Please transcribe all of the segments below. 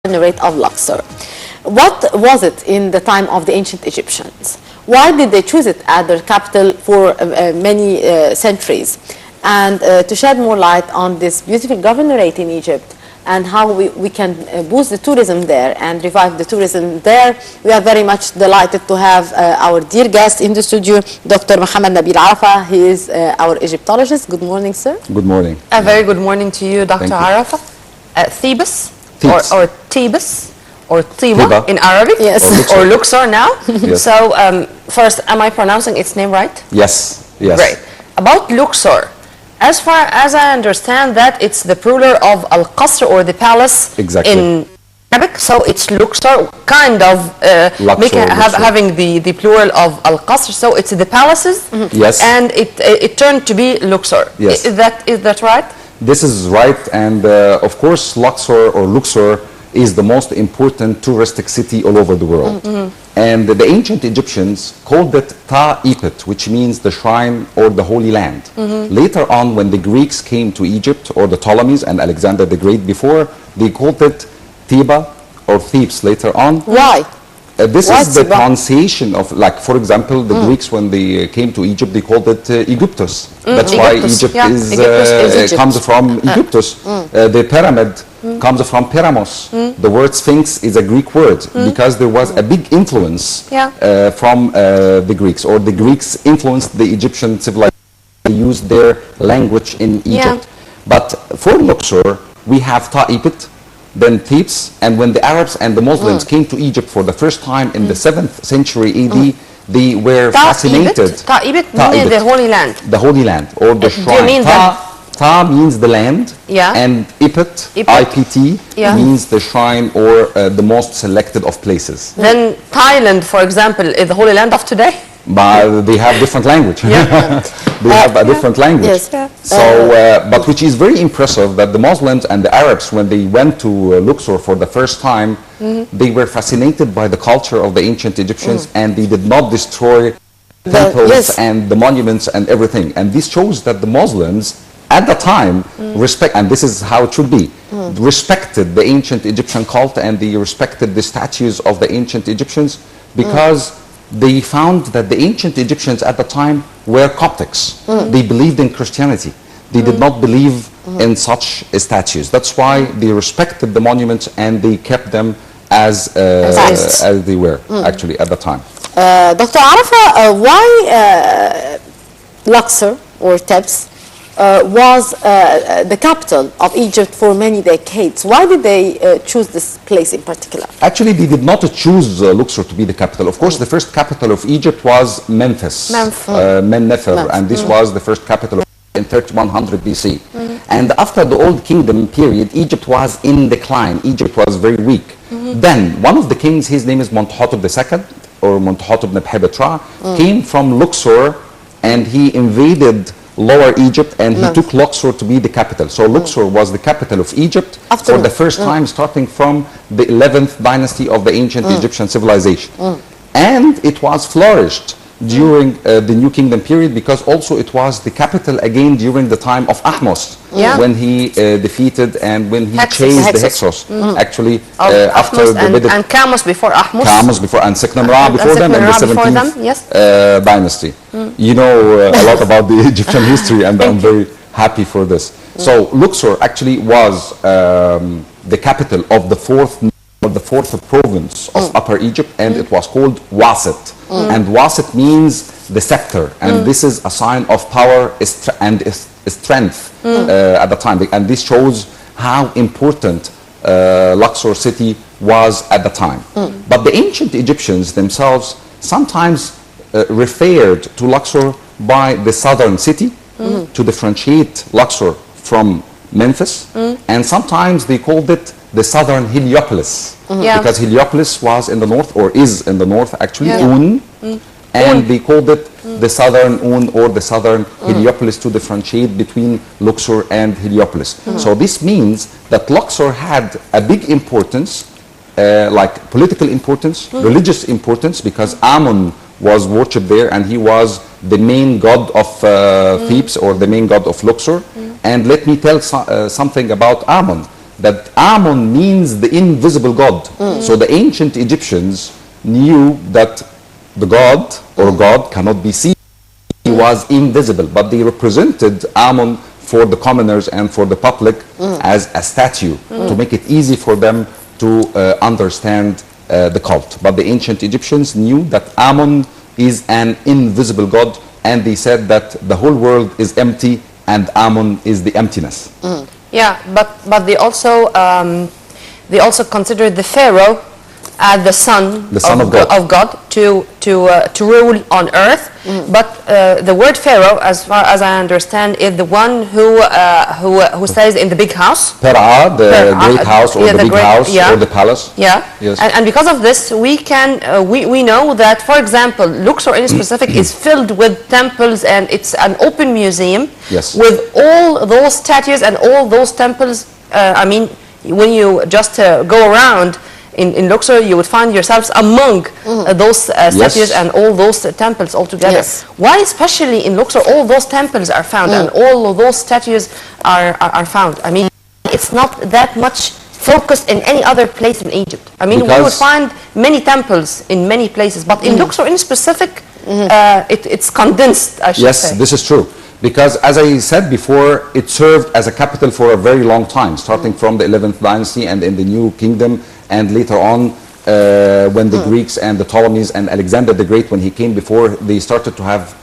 Governorate of Luxor. What was it in the time of the ancient Egyptians? Why did they choose it as their capital for many centuries? And to shed more light on this beautiful governorate in Egypt and how we can boost the tourism there and revive the tourism there, we are very much delighted to have our dear guest in the studio, Dr. Mohammed Nabil Arafa. He is our Egyptologist. Good morning, sir. Good morning. A very good morning to you, Dr. Arafa. Phoebus. Or Phoebus or Tiba in Arabic, yes, or Luxor now. Yes. So first, am I pronouncing its name right? Yes, yes. Great. About Luxor, as far as I understand that it's the plural of Al-Qasr or the palace in Arabic, so it's Luxor, kind of having the plural of Al-Qasr, so it's the palaces, yes, and it turned to be Luxor. Yes. Is that right? This is right, and of course Luxor is the most important touristic city all over the world. And the ancient Egyptians called it Ta-Ipet, which means the shrine or the Holy Land. Later on, when the Greeks came to Egypt, or the Ptolemies and Alexander the Great before, they called it Tiba or Thebes later on. Why? This is the pronunciation of, like, for example, the Greeks, when they came to Egypt, they called it Aegyptus. That's why Egypt comes from Aegyptus. The pyramid comes from Peramos. The word Sphinx is a Greek word because there was a big influence from the Greeks, or the Greeks influenced the Egyptian civilization. They used their language in Egypt. But for Luxor, we have Ta-Ipet, then Thebes, and when the Arabs and the Muslims came to Egypt for the first time in the 7th century AD, they were fascinated. Ta-Ipet means the Holy Land. The Holy Land, or the shrine. Do you mean Ta means the land, and Ipet, I-P-T, means the shrine or the most selected of places. Then Thailand, for example, is the Holy Land of today? But they have different language. They have a different language. Yes. So, but which is very impressive that the Muslims and the Arabs, when they went to Luxor for the first time, they were fascinated by the culture of the ancient Egyptians, and they did not destroy temples and the monuments and everything. And this shows that the Muslims at the time respect, and this is how it should be, respected the ancient Egyptian cult, and they respected the statues of the ancient Egyptians, because they found that the ancient Egyptians at the time were Coptics. They believed in Christianity. They did not believe in such statues. That's why they respected the monuments and they kept them as they were actually at the time. Dr. Arafa, why Luxor or Thebes was the capital of Egypt for many decades? Why did they choose this place in particular? Actually, they did not choose Luxor to be the capital. Of course, the first capital of Egypt was Memphis, Mennefer, and this was the first capital in 3100 BC. And after the Old Kingdom period, Egypt was in decline. Egypt was very weak. Then one of the kings, his name is Mentuhotep II, or Mentuhotep Nebhebetra, came from Luxor, and he invaded Lower Egypt, and he took Luxor to be the capital. So Luxor was the capital of Egypt for the first time, starting from the 11th dynasty of the ancient Egyptian civilization. And it was flourished during the New Kingdom period, because also it was the capital again during the time of Ahmose, when he defeated and when he chased the Hyksos. Actually, after the and Kamose before Ahmose. Kamose before, and Sekhemra before them, and the 17th dynasty. You know a lot about the Egyptian history, and I'm very happy for this. So Luxor actually was the capital of the fourth province of Upper Egypt, and it was called Wasit. And Wasit means the scepter, and this is a sign of power and strength at the time. And this shows how important Luxor city was at the time. But the ancient Egyptians themselves sometimes referred to Luxor by the southern city to differentiate Luxor from Memphis, and sometimes they called it the southern Heliopolis, because Heliopolis was in the north, or is in the north actually, Un, and they called it the southern Un, or the southern Heliopolis, to differentiate between Luxor and Heliopolis. So this means that Luxor had a big importance, like political importance, religious importance, because Amun was worshipped there, and he was the main god of Thebes, or the main god of Luxor. And let me tell something about Amun. that Amun means the invisible God. So the ancient Egyptians knew that the god or God cannot be seen. He was invisible, but they represented Amun for the commoners and for the public as a statue to make it easy for them to understand the cult. But the ancient Egyptians knew that Amun is an invisible God, and they said that the whole world is empty and Amun is the emptiness. Yeah, but they also considered the Pharaoh as the son of God to rule on earth. But the word Pharaoh, as far as I understand, is the one who stays in the big house. Pera, the great house, or the big house, or the palace. Yeah. Yes. And because of this, we know that, for example, Luxor in specific is filled with temples, and it's an open museum. Yes. With all those statues and all those temples. I mean, when you just go around in Luxor, you would find yourselves among those statues and all those temples all together. Yes. Why especially in Luxor all those temples are found and all of those statues are found? I mean, it's not that much focused in any other place in Egypt. I mean, we would find many temples in many places, but in Luxor in specific, it's condensed, I should say. Yes, this is true. Because, as I said before, it served as a capital for a very long time, starting from the 11th dynasty and in the New Kingdom, and later on when the Greeks and the Ptolemies and Alexander the Great, when he came before, they started to have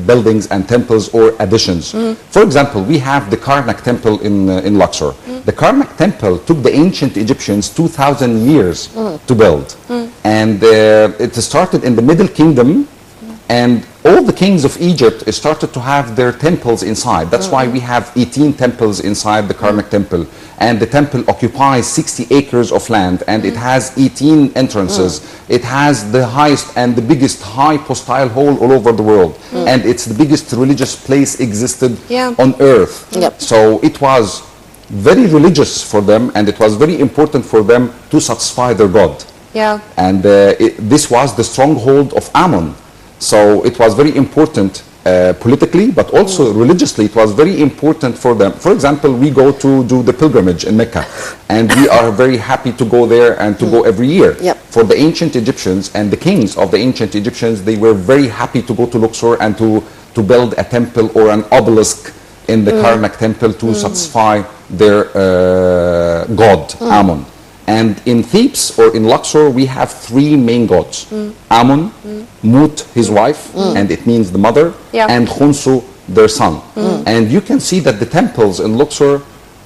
buildings and temples or additions. For example, we have the Karnak temple in Luxor. The Karnak temple took the ancient Egyptians 2,000 years to build. And it started in the Middle Kingdom, and all the kings of Egypt started to have their temples inside. That's why we have 18 temples inside the Karnak temple. And the temple occupies 60 acres of land, and it has 18 entrances. It has the highest and the biggest hypostyle hall all over the world. And it's the biggest religious place existed on earth. So it was very religious for them, and it was very important for them to satisfy their God. And this was the stronghold of Amun. So it was very important politically, but also religiously. It was very important for them. For example, we go to do the pilgrimage in Mecca, and we are very happy to go there and to go every year. For the ancient Egyptians and the kings of the ancient Egyptians, they were very happy to go to Luxor and to build a temple or an obelisk in the Karnak temple to satisfy their god, Amun. And in Thebes or in Luxor, we have three main gods. Amun, Mut, his wife, and it means the mother, and Khonsu, their son. And you can see that the temples in Luxor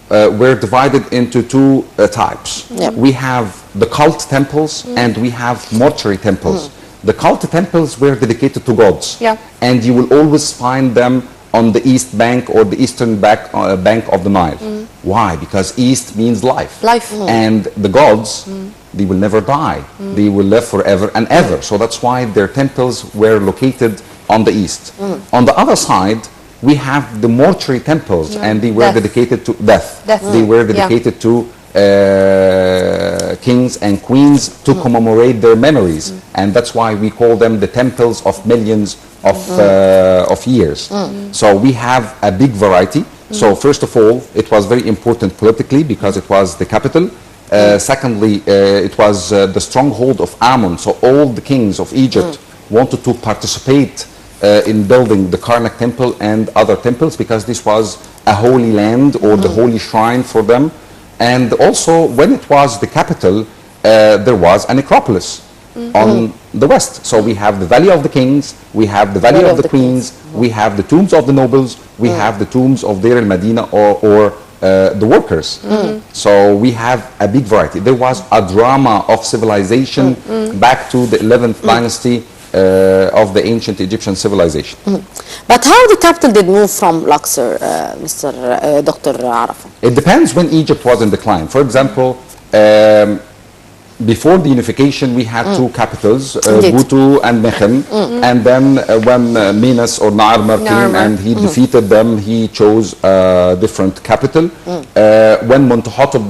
were divided into two types. We have the cult temples and we have mortuary temples. The cult temples were dedicated to gods. And you will always find them on the east bank or the eastern bank of the Nile. Why? Because east means life. And the gods, they will never die. They will live forever and ever. So that's why their temples were located on the east. On the other side, we have the mortuary temples, and they were dedicated to death. They were dedicated to kings and queens to commemorate their memories. And that's why we call them the temples of millions of years. So we have a big variety. So first of all, it was very important politically because it was the capital. Secondly, it was the stronghold of Amun. So all the kings of Egypt wanted to participate in building the Karnak temple and other temples because this was a holy land or the holy shrine for them. And also, when it was the capital, there was a necropolis on the west. So we have the Valley of the Kings, we have the Valley of the Queens, we have the tombs of the nobles, we have the tombs of Deir el-Medina or the workers. So we have a big variety. There was a drama of civilization back to the 11th dynasty of the ancient Egyptian civilization. But how the capital did move from Luxor, Dr. Arafat? It depends when Egypt was in decline. For example, before the unification, we had two capitals, Butu and Mechem. And then when Menes or Narmer came and he defeated them, he chose a different capital. When Mentuhotep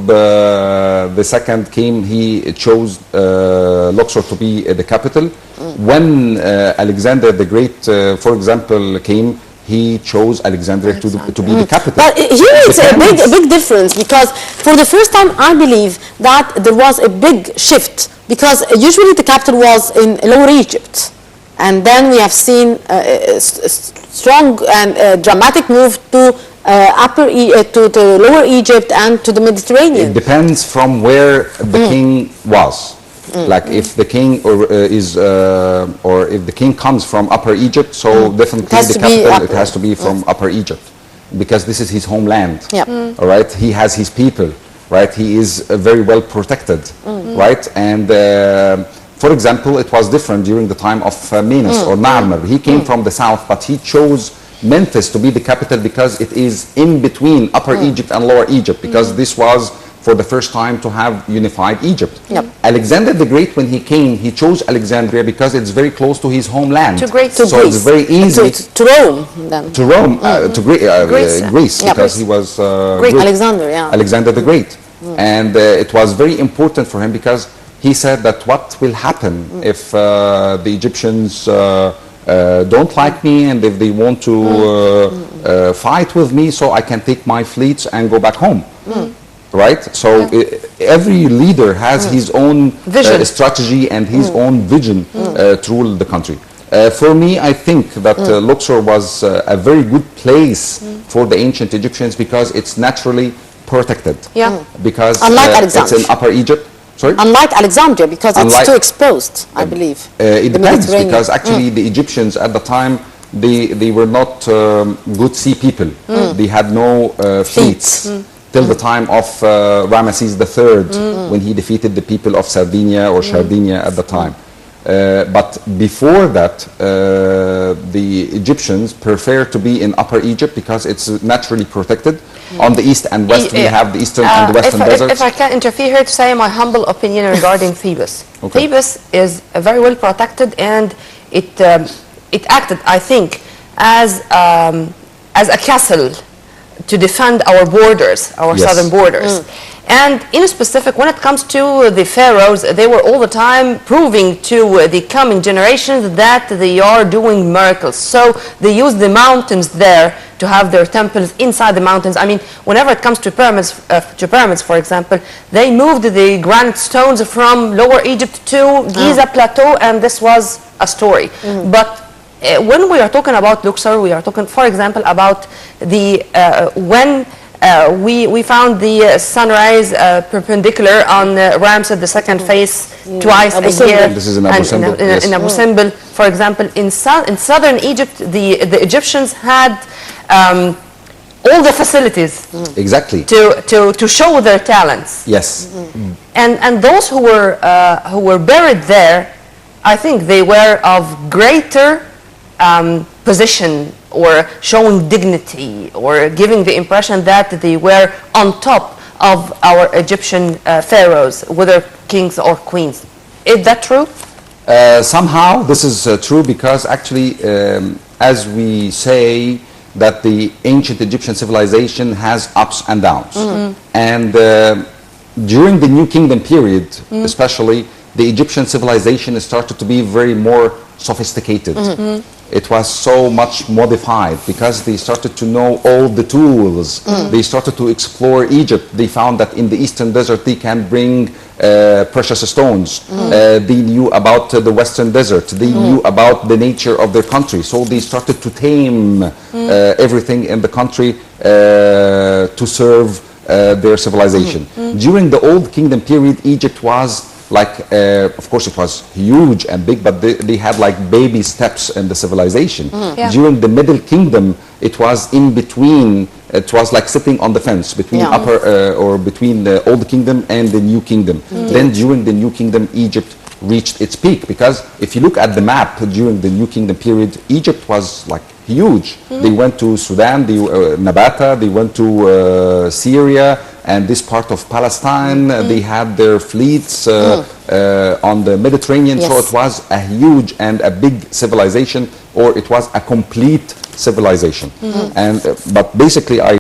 II came, he chose Luxor to be the capital. When Alexander the Great, for example, came, he chose Alexandria to be the capital. But here it's a big difference, because for the first time I believe that there was a big shift, because usually the capital was in Lower Egypt, and then we have seen a strong and dramatic move to to Lower Egypt and to the Mediterranean. It depends from where the king was. Like if the king or if the king comes from Upper Egypt, so definitely the capital it has to be from Upper Egypt, because this is his homeland. Yep. All right, he has his people. Right, he is very well protected. Right, and for example, it was different during the time of Menes or Narmer. He came from the south, but he chose Memphis to be the capital because it is in between Upper Egypt and Lower Egypt, because this was for the first time to have unified Egypt. Yep. Alexander the Great, when he came, he chose Alexandria because it's very close to his homeland. To Greece. It's very easy. To Rome, then. To Rome, to Greece, Yep. because he was Greek. Alexander, yeah. Alexander the Great. And it was very important for him because he said that what will happen if the Egyptians don't like me, and if they want to fight with me, so I can take my fleets and go back home. Right? So every leader has his own strategy and his own vision to rule the country. For me, I think that Luxor was a very good place for the ancient Egyptians because it's naturally protected. Yeah. Because it's in Upper Egypt. Sorry? Unlike Alexandria, because it's too exposed, I believe. It depends, because actually the Egyptians at the time, they were not good sea people. They had no fleets. Till the time of Ramesses III, when he defeated the people of Sardinia or Sardinia at the time. But before that, the Egyptians prefer to be in Upper Egypt because it's naturally protected. On the east and west, we have the eastern and the western deserts. If I can interfere here to say my humble opinion regarding Phoebus. Okay. Phoebus is very well protected, and it acted, I think, as a castle to defend our borders, our southern borders. And in specific, when it comes to the pharaohs, they were all the time proving to the coming generations that they are doing miracles. So they use the mountains there to have their temples inside the mountains. I mean, whenever it comes to pyramids, for example, they moved the granite stones from Lower Egypt to Giza Plateau, and this was a story. But when we are talking about Luxor, we are talking, for example, about the when we found the sunrise perpendicular on Ramses II face twice a year. This is in Abu Simbel. In Abu Simbel, for example, in southern Egypt, the Egyptians had all the facilities exactly to show their talents. Yes. And those who were buried there, I think they were of greater position, or showing dignity, or giving the impression that they were on top of our Egyptian pharaohs, whether kings or queens. Is that true? Somehow this is true, because actually, as we say, that the ancient Egyptian civilization has ups and downs. And during the New Kingdom period, especially, the Egyptian civilization started to be very more sophisticated. It was so much modified because they started to know all the tools. They started to explore Egypt. They found that in the eastern desert they can bring precious stones. They knew about the western desert. They knew about the nature of their country. So they started to tame everything in the country to serve their civilization. During the Old Kingdom period, Egypt was like, of course it was huge and big, but they had like baby steps in the civilization. During the Middle Kingdom, it was in between. It was like sitting on the fence between between the Old Kingdom and the New Kingdom. Then during the New Kingdom, Egypt reached its peak, because if you look at the map during the New Kingdom period, Egypt was like huge. They went to Sudan, Nabata, they went to Syria, and this part of Palestine. They had their fleets on the Mediterranean. So it was a huge and a big civilization, or it was a complete civilization. And but basically, I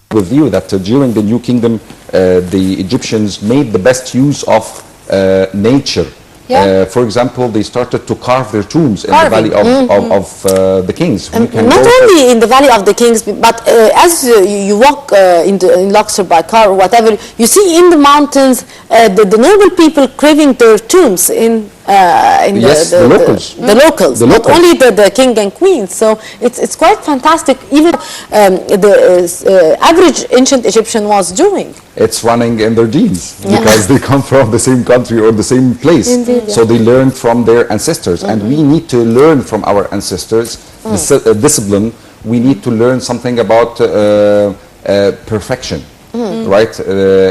agree with you that during the New Kingdom, the Egyptians made the best use of nature. For example, they started to carve their tombs in the Valley of the Kings. Not only in the Valley of the Kings, but as you walk in Luxor by car or whatever, you see in the mountains the noble people craving their tombs in the locals. The locals, not only the king and queen. So it's quite fantastic. Even the average ancient Egyptian was doing. It's running in their genes because they come from the same country or the same place. Indeed, so they learned from their ancestors, and we need to learn from our ancestors discipline. We need to learn something about perfection. Right?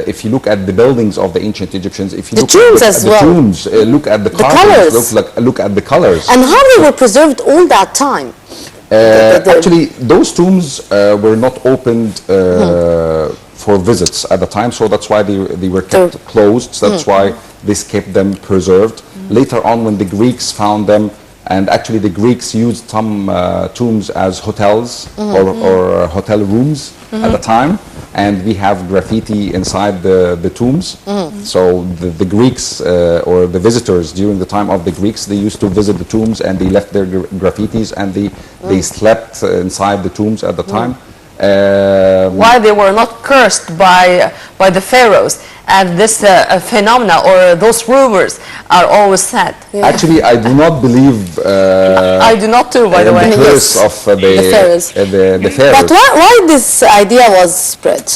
If you look at the buildings of the ancient Egyptians, if you look at the tombs, look at the carvings, look at the colors. And how they were preserved all that time? Actually, those tombs were not opened for visits at the time, so that's why they were kept closed. That's why this kept them preserved. Later on, when the Greeks found them, and actually the Greeks used some tombs as hotels or hotel rooms at the time, and we have graffiti inside the tombs. So the Greeks or the visitors during the time of the Greeks, they used to visit the tombs and they left their graffitis, and they slept inside the tombs at the time. Why they were not cursed by the pharaohs, and this phenomena or those rumors are always said. Actually, I do not believe. I do not too, by the way. The curse of the pharaohs. But why this idea was spread?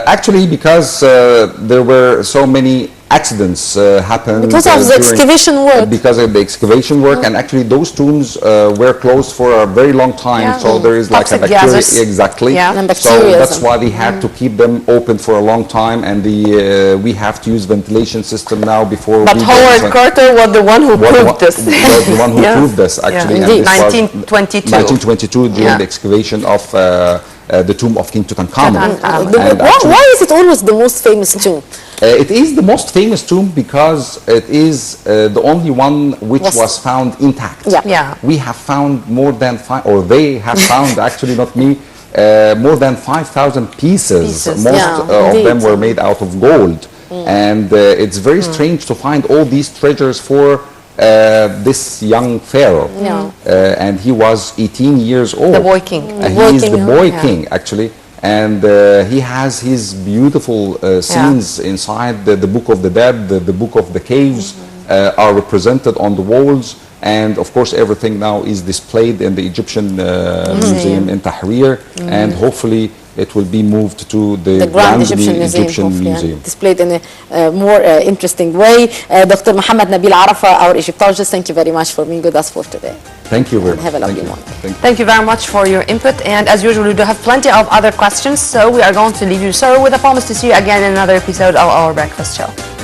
Actually, because there were so many accidents happened because of the excavation work. Because of the excavation work, and actually those tombs were closed for a very long time. So there is like a bacteria, exactly. So that's why they had to keep them open for a long time, and we have to use ventilation system now before. But Howard Carter was the one who proved this. Was the one who proved this actually. Indeed, 1922. 1922 during the excavation of the tomb of King Tutankhamun. Why is it always the most famous tomb? It is the most famous tomb because it is the only one which was found intact. We have found more than they have found, actually not me, more than 5,000 pieces. Most of them were made out of gold. And it's very strange to find all these treasures for this young pharaoh. And he was 18 years old. The boy king. He is the boy king, actually. And he has his beautiful scenes inside the Book of the Dead. The Book of the Caves are represented on the walls. And of course, everything now is displayed in the Egyptian Museum in Tahrir. And hopefully, it will be moved to the Grand Egyptian Museum. Displayed in a more interesting way. Dr. Mohammed Nabil Arafa, our Egyptologist, thank you very much for being with us for today. Thank you very much. Have a lovely morning. Thank you very much for your input. And as usual, we do have plenty of other questions, so we are going to leave you, sir, with a promise to see you again in another episode of our breakfast show.